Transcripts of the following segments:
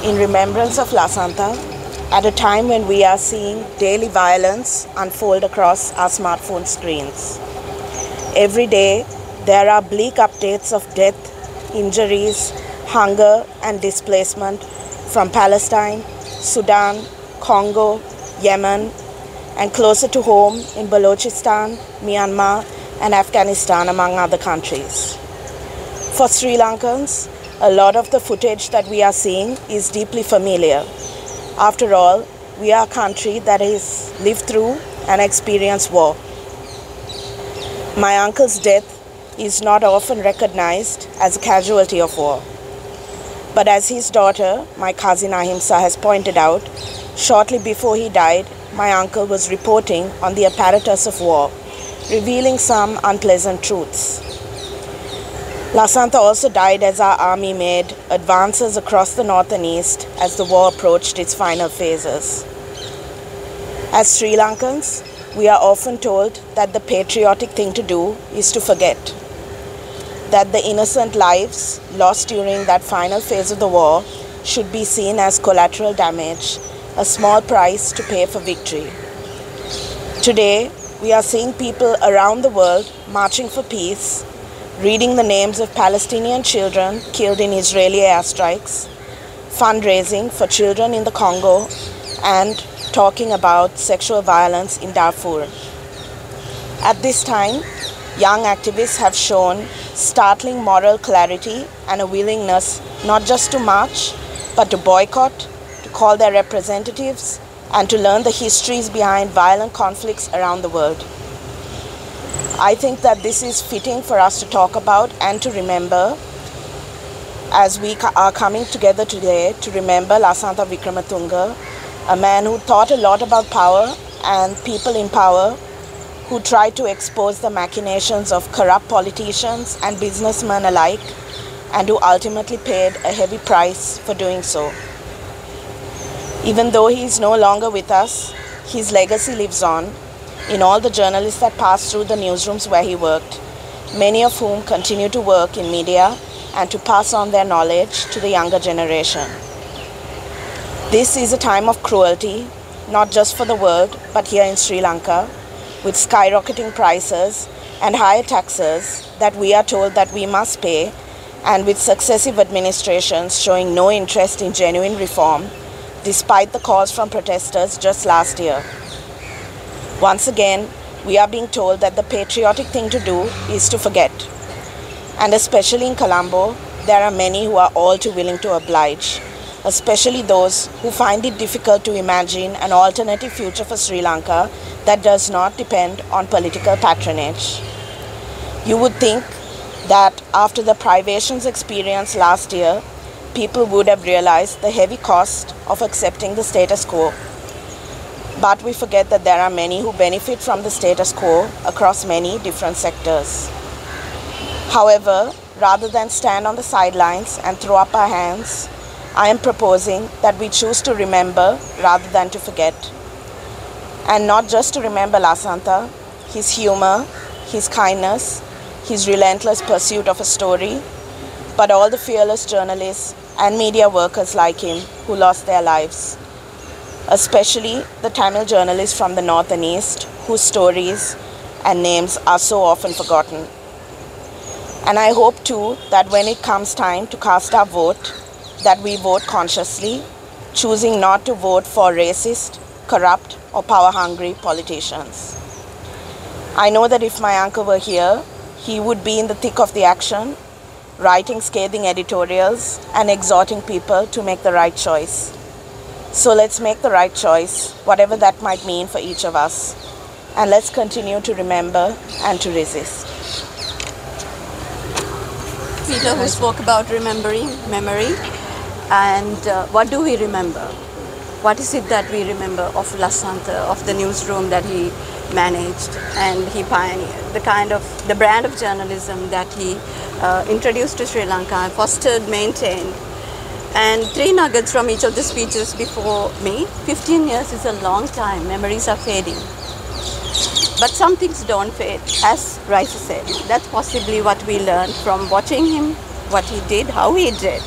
in remembrance of Lasantha at a time when we are seeing daily violence unfold across our smartphone screens. Every day, there are bleak updates of death, injuries, hunger, and displacement from Palestine, Sudan, Congo, Yemen, and closer to home in Balochistan, Myanmar, and Afghanistan, among other countries. For Sri Lankans, a lot of the footage that we are seeing is deeply familiar. After all, we are a country that has lived through and experienced war. My uncle's death is not often recognized as a casualty of war. But as his daughter, my cousin Ahimsa, has pointed out, shortly before he died, my uncle was reporting on the apparatus of war, revealing some unpleasant truths. Lasantha also died as our army made advances across the north and east as the war approached its final phases. As Sri Lankans, we are often told that the patriotic thing to do is to forget, that the innocent lives lost during that final phase of the war should be seen as collateral damage, a small price to pay for victory. Today, we are seeing people around the world marching for peace, reading the names of Palestinian children killed in Israeli airstrikes, fundraising for children in the Congo, and talking about sexual violence in Darfur. At this time, young activists have shown startling moral clarity and a willingness not just to march, but to boycott, to call their representatives, and to learn the histories behind violent conflicts around the world. I think that this is fitting for us to talk about and to remember as we are coming together today to remember Lasantha Wickramatunga, a man who thought a lot about power and people in power, who tried to expose the machinations of corrupt politicians and businessmen alike, and who ultimately paid a heavy price for doing so. Even though he is no longer with us, his legacy lives on in all the journalists that passed through the newsrooms where he worked, many of whom continue to work in media and to pass on their knowledge to the younger generation. This is a time of cruelty, not just for the world, but here in Sri Lanka, with skyrocketing prices and higher taxes that we are told that we must pay, and with successive administrations showing no interest in genuine reform, despite the calls from protesters just last year. Once again, we are being told that the patriotic thing to do is to forget. And especially in Colombo, there are many who are all too willing to oblige, especially those who find it difficult to imagine an alternative future for Sri Lanka that does not depend on political patronage. You would think that after the privations experienced last year, people would have realized the heavy cost of accepting the status quo. But we forget that there are many who benefit from the status quo across many different sectors. However, rather than stand on the sidelines and throw up our hands, I am proposing that we choose to remember rather than to forget. And not just to remember Lasantha, his humor, his kindness, his relentless pursuit of a story, but all the fearless journalists and media workers like him who lost their lives. Especially the Tamil journalists from the north and east, whose stories and names are so often forgotten. And I hope too that when it comes time to cast our vote, that we vote consciously, choosing not to vote for racist, corrupt, or power-hungry politicians. I know that if my uncle were here, he would be in the thick of the action, writing scathing editorials and exhorting people to make the right choice. So let's make the right choice, whatever that might mean for each of us. And let's continue to remember and to resist. Peter, who spoke about remembering, memory, and what do we remember? What is it that we remember of Lasantha, of the newsroom that he managed and he pioneered, the brand of journalism that he introduced to Sri Lanka, fostered, maintained. And 3 nuggets from each of the speeches before me. 15 years is a long time. Memories are fading. But some things don't fade, as Raisa said. That's possibly what we learned from watching him, what he did, how he did.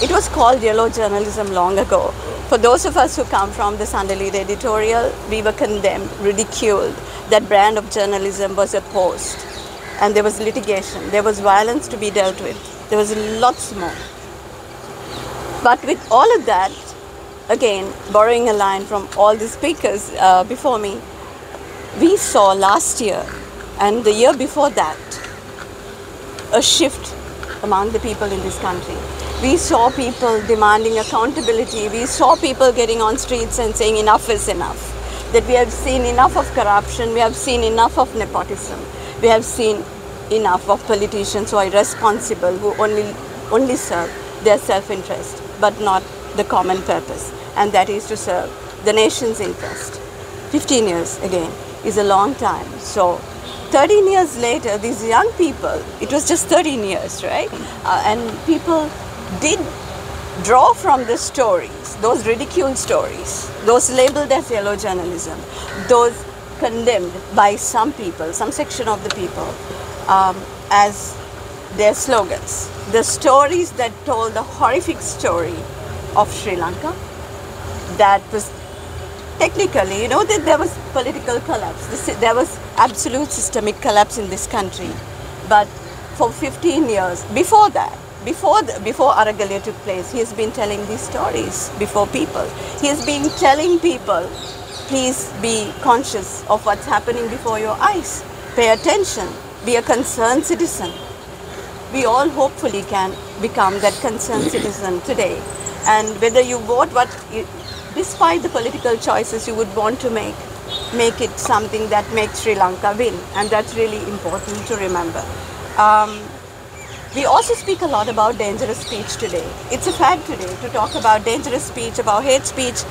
It was called yellow journalism long ago. For those of us who come from the Sunday Lead editorial, we were condemned, ridiculed. That brand of journalism was opposed. And there was litigation. There was violence to be dealt with. There was lots more. But with all of that, again, borrowing a line from all the speakers before me, we saw last year and the year before that a shift among the people in this country. We saw people demanding accountability. We saw people getting on streets and saying enough is enough. That we have seen enough of corruption. We have seen enough of nepotism. We have seen enough of politicians who are irresponsible, who only serve their self-interest, but not the common purpose. And that is to serve the nation's interest. 15 years, again, is a long time. So 13 years later, these young people, it was just 13 years, right? And people did draw from the stories, those ridiculed stories, those labeled as yellow journalism, those condemned by some people, some section of the people, as their slogans. The stories that told the horrific story of Sri Lanka, that was technically, that there was political collapse. There was absolute systemic collapse in this country. But for 15 years, before that, before Aragalya took place, he has been telling these stories before people. He has been telling people, please be conscious of what's happening before your eyes. Pay attention. Be a concerned citizen. We all hopefully can become that concerned citizen today. And whether you vote despite the political choices you would want to make it something that makes Sri Lanka win. And that's really important to remember. We also speak a lot about dangerous speech today. It's a fad today to talk about dangerous speech, about hate speech,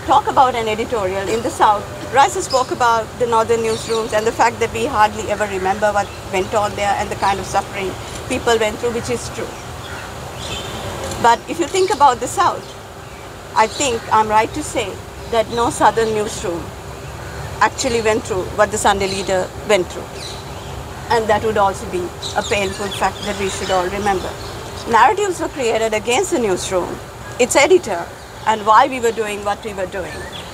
talk about an editorial. In the South, Raisa spoke about the northern newsrooms and the fact that we hardly ever remember what went on there and the kind of suffering people went through, which is true. But if you think about the South, I think I'm right to say that no southern newsroom actually went through what the Sunday Leader went through. And that would also be a painful fact that we should all remember. Narratives were created against the newsroom, its editor, and why we were doing what we were doing.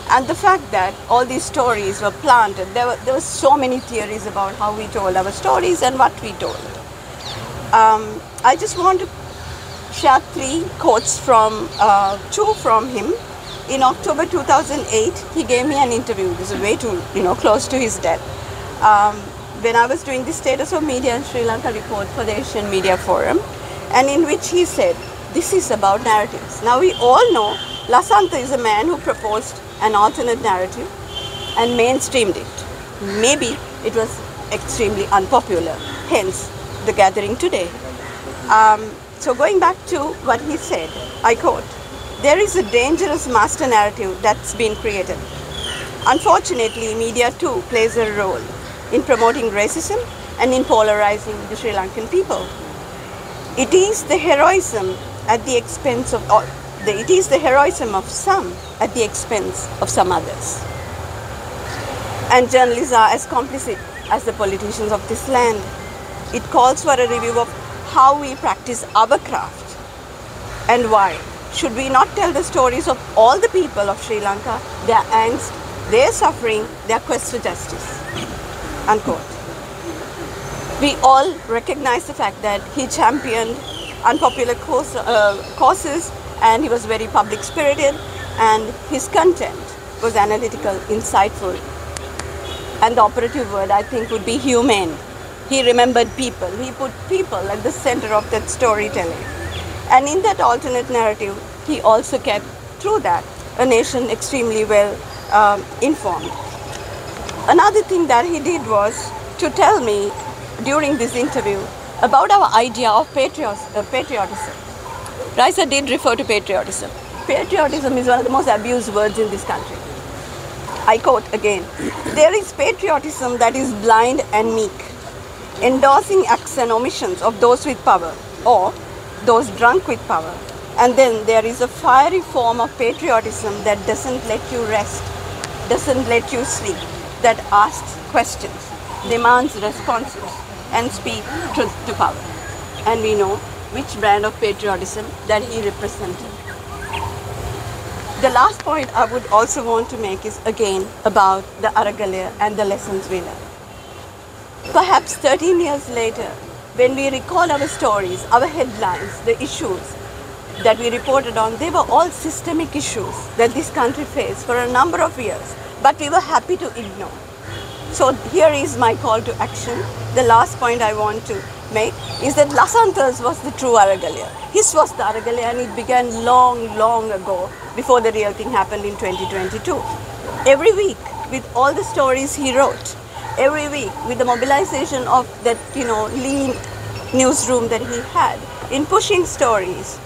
And the fact that all these stories were planted, there were so many theories about how we told our stories and what we told. I just want to share 3 quotes from, 2 from him. In October 2008, he gave me an interview. This is way too, close to his death. When I was doing the Status of Media in Sri Lanka report for the Asian Media Forum, and in which he said, this is about narratives. Now we all know Lasantha is a man who proposed an alternate narrative and mainstreamed it. Maybe it was extremely unpopular, hence the gathering today. So going back to what he said, I quote, there is a dangerous master narrative that's been created. Unfortunately, media too plays a role in promoting racism and in polarizing the Sri Lankan people. It is the heroism at the expense of it is the heroism of some at the expense of some others. And journalists are as complicit as the politicians of this land. It calls for a review of how we practice our craft and why. Should we not tell the stories of all the people of Sri Lanka, their angst, their suffering, their quest for justice? Unquote. We all recognize the fact that he championed unpopular causes and he was very public spirited and his content was analytical, insightful, and the operative word I think would be humane. He remembered people. He put people at the center of that storytelling. And in that alternate narrative, he also kept, through that, a nation extremely well informed. Another thing that he did was to tell me during this interview about our idea of patriotism. Raisa did refer to patriotism. Patriotism is one of the most abused words in this country. I quote again, there is patriotism that is blind and meek, endorsing acts and omissions of those with power or those drunk with power. And then there is a fiery form of patriotism that doesn't let you rest, doesn't let you sleep, that asks questions, demands responses, and speaks truth to power. And we know which brand of patriotism that he represented. The last point I would also want to make is again about the Aragalaya and the lessons we learned. Perhaps 13 years later, when we recall our stories, our headlines, the issues that we reported on, they were all systemic issues that this country faced for a number of years, but we were happy to ignore. So here is my call to action. The last point I want to make is that Lasantha's was the true Aragalaya. His was the Aragalaya, and it began long ago, before the real thing happened in 2022. Every week, with all the stories he wrote, every week with the mobilization of that, lean newsroom that he had in pushing stories.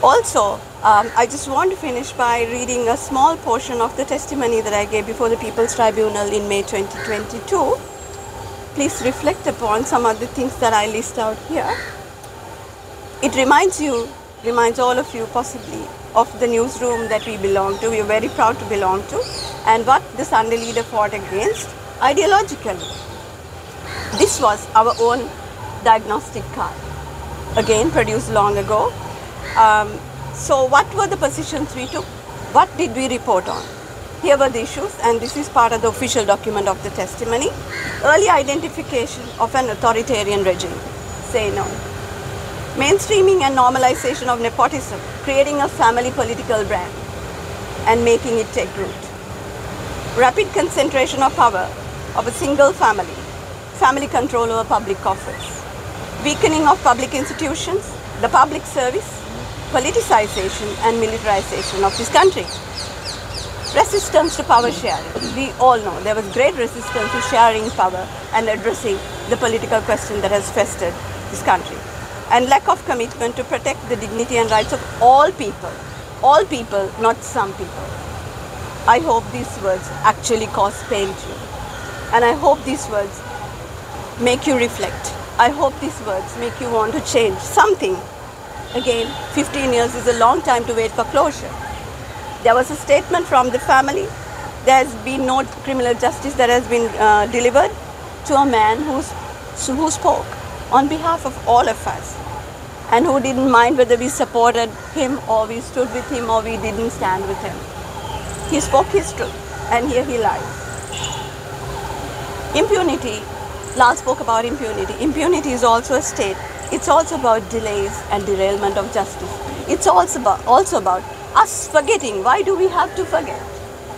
Also, I just want to finish by reading a small portion of the testimony that I gave before the People's Tribunal in May 2022. Please reflect upon some of the things that I list out here. It reminds all of you possibly of the newsroom that we belong to, we are very proud to belong to, and what the Sunday leader fought against ideologically. This was our own diagnostic card, again produced long ago. So what were the positions we took? What did we report on? Here were the issues, and this is part of the official document of the testimony. Early identification of an authoritarian regime. Say no. Mainstreaming and normalization of nepotism, creating a family political brand and making it take root. Rapid concentration of power of a single family, family control over public office. Weakening of public institutions, the public service, politicization and militarization of this country. Resistance to power sharing. We all know there was great resistance to sharing power and addressing the political question that has festered this country. And lack of commitment to protect the dignity and rights of all people, not some people. I hope these words actually cause pain to you. And I hope these words make you reflect. I hope these words make you want to change something. Again, 15 years is a long time to wait for closure. There was a statement from the family. There has been no criminal justice that has been delivered to a man who spoke on behalf of all of us and who didn't mind whether we supported him or we stood with him or we didn't stand with him. He spoke his truth, and here he lies. Impunity. Lal spoke about impunity. Impunity is also a state. It's also about delays and derailment of justice. It's also about us forgetting. Why do we have to forget?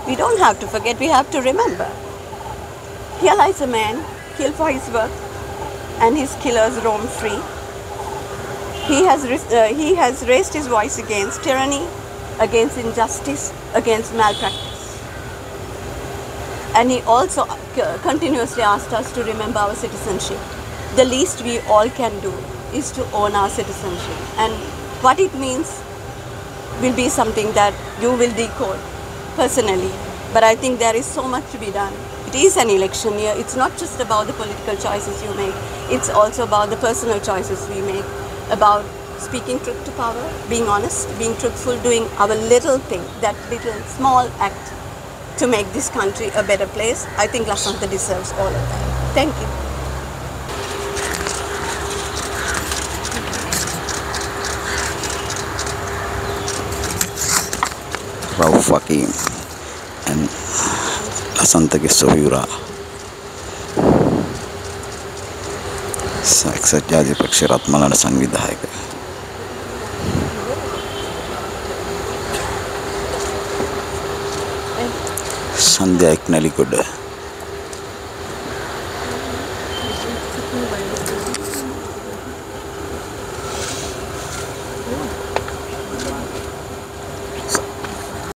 We don't have to forget, we have to remember. Here lies a man killed for his work, and his killers roam free. He has raised his voice against tyranny, against injustice, against malpractice. And he also continuously asked us to remember our citizenship. The least we all can do is to own our citizenship. And what it means will be something that you will decode personally. But I think there is so much to be done. It is an election year. It's not just about the political choices you make. It's also about the personal choices we make, about speaking truth to power, being honest, being truthful, doing our little thing, that little small act to make this country a better place. I think Lasantha deserves all of that. Thank you. Rauf Hakim and Lasantha Wickramatunga. එක්සත් ජාතික පක්ෂ රත්මලන සංවිධායක සන්ධ්‍යා එක්නැලිගොඩ